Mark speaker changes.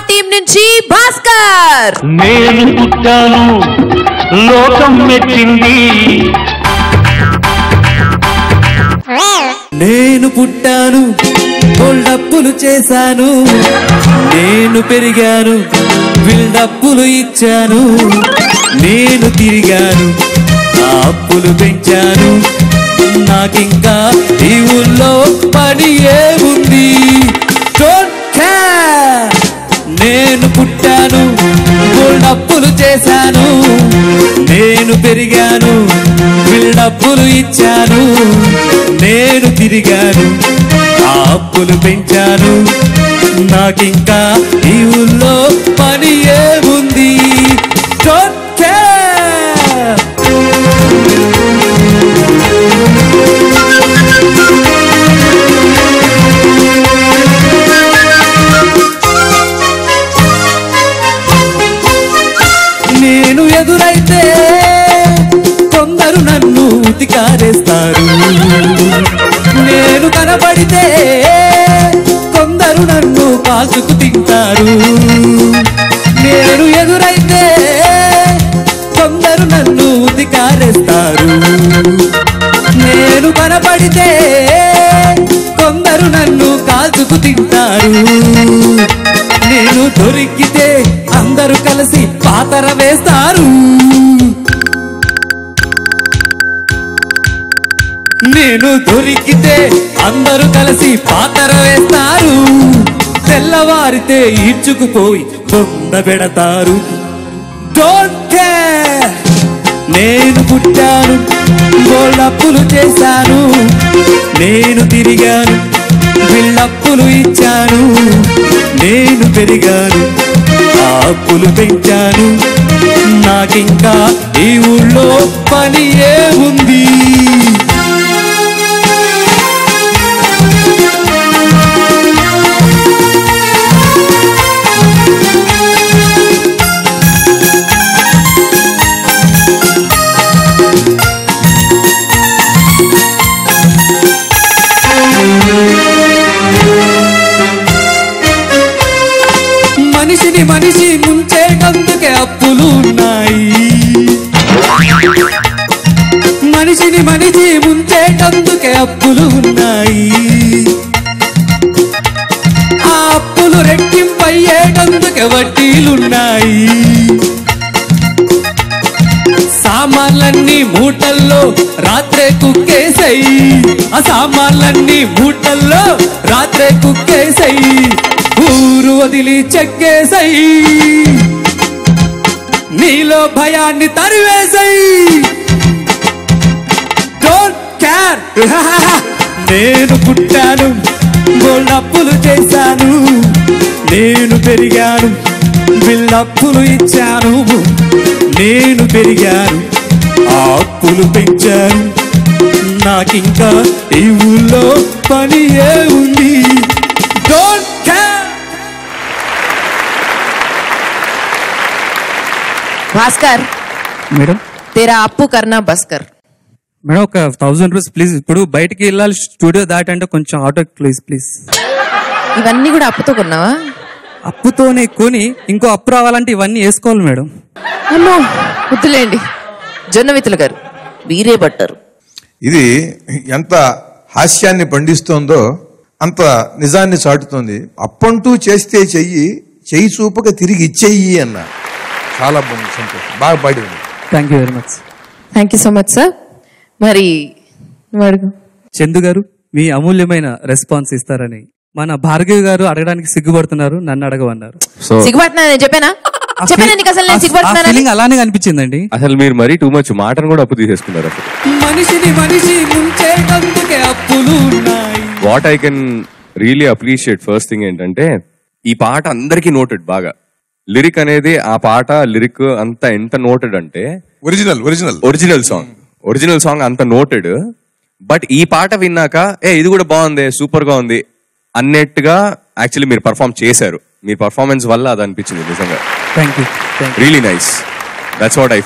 Speaker 1: Team నుంచి భాస్కర్.
Speaker 2: నేను పుట్టాను లోకం మెచ్చింది,
Speaker 3: నేను పుట్టాను డబ్బులు చేశాను, నేను పెరిగాను బిల్డప్పులు ఇచ్చాను, నేను తిరిగాను ఆ అప్పులు పెంచాను, నాకింకా ఈ ఊళ్ళో పని ఏముంది. Don't care. నేను పుట్టాను డబ్బులు చేశాను, నేను పెరిగాను బిల్డప్పులు ఇచ్చాను, నేను తిరిగాను ఆ అప్పులు పెంచాను, నాకింకా ఈ ఊళ్ళో పని ఏముంది. Don't care. నేను ఎదురైతే కొందరు నన్ను ఉతికారేస్తారు, నేను కనబడితే కొందరు నన్ను కాల్చుకు తింటారు. నేను ఎదురైతే కొందరు నన్ను ఉతికారేస్తారు, నేను కనబడితే కొందరు నన్ను కాల్చుకు తింటారు. నేను దొరికితే అందరూ కలిసి పాతర వేస్తారు, నేను దొరికితే అందరూ కలిసి పాతర వేస్తారు, తెల్లవారితే ఈడ్చుకుపోయి బొంద పెడతారు. Don't care. నేను పుట్టాను గోళ్ళప్పులు చేశాను, నేను తిరిగాను బిల్డప్పులు ఇచ్చాను, నేను పెరిగాను ఆ అప్పులు పెంచాను, నాకింకా ఈ ఊళ్ళో పని ఏముంది. మనిషిని మనిషి ముంచేటందుకే అప్పులు ఉన్నాయి, మనిషిని మనిషి ముంచేటందుకే అప్పులు ఉన్నాయి, ఆ అప్పులు రెట్టింపయ్యేటందుకే వడ్డీలున్నాయి. సామాన్లన్నీ మూటల్లో రాత్రే కుక్కేసాయి, ఆ సామాన్లన్నీ మూటల్లో రాత్రే కుక్కేసాయి, ఊరు వదిలి చెక్కేసాయి, నీలో భయాన్ని తరివేసాయి. Don't care. నేను పుట్టాను గోళ్ళప్పులు చేశాను, నేను పెరిగాను బిల్డప్పులు ఇచ్చాను, నేను పెరిగాను ఆ అప్పులు పెంచాను, నాకింకా ఈ ఊళ్ళో పని ఏముంది. Don't care.
Speaker 1: భాస్కర్
Speaker 3: మేడం
Speaker 1: तेरा అప్పు కర్నా బస్కర్.
Speaker 3: మేడం ఒక 1000 రూపీస్ ప్లీజ్. ఇప్పుడు బయటికి వెళ్ళాలి, స్టూడియో దాటంటే కొంచెం ఆటో ప్లీజ్ ప్లీజ్.
Speaker 1: ఇవన్నీ కూడా అప్పుతో కొన్నావా?
Speaker 3: అప్పుతోనే కొని ఇంకో అప్పు రావాలంటే ఇవన్నీ వేసుకోవాలి మేడం.
Speaker 1: అమ్మో వద్దులేండి. జొన్నవితులు గారు వీరే బట్టర్.
Speaker 4: ఇది ఎంత హాస్యాన్ని పండిస్తోందో అంత నిజాన్ని చాటుతోంది. అప్పంటూ చేస్తే చెయ్యి చూపక తిరిగి ఇచ్చేయి అన్న. చాలా బాగుంది, సంతోషం, బాగా పాడింది.
Speaker 3: Thank you very much.
Speaker 1: Thank you so much sir. మరి అడుగు.
Speaker 3: చందు గారు మీ అమూల్యమైన రెస్పాన్స్ ఇస్తారని మన భార్గవి గారు అడగడానికి సిగ్గుపడుతున్నారు, నన్ను అడగవన్నారు.
Speaker 1: సిగ్గుపడుతున్నా చెప్పానా? చెప్పానా నీకు అసలు నేను సిగ్గుపడుతున్నాను?
Speaker 3: అలానే కనిపించిందండి.
Speaker 5: అసలు మీరు మరీ టూ మచ్ మాటను కూడా అప్పు తీసేసుకున్నారు. అసలు
Speaker 3: మనిషిని మనిషి ముంచేటందుకే అప్పులు ఉన్నాయి.
Speaker 5: What I can really appreciate first thing ఏంటంటే ఈ పాట అందరికీ నోటెడ్ బాగా. లిరిక్ అనేది ఆ పాట లిరిక్ అంత ఎంత నోటెడ్ అంటే ఒరిజినల్ సాంగ్ అంత నోటెడ్. బట్ ఈ పాట విన్నాక ఇది కూడా బాగుంది, సూపర్ గా ఉంది అన్నట్టుగా యాక్చువల్లీ మీరు పర్ఫామ్ చేశారు. మీ పర్ఫార్మెన్స్ వల్ల అది అనిపించింది నిజంగా.
Speaker 3: Thank you.
Speaker 5: Really nice. That's what I felt.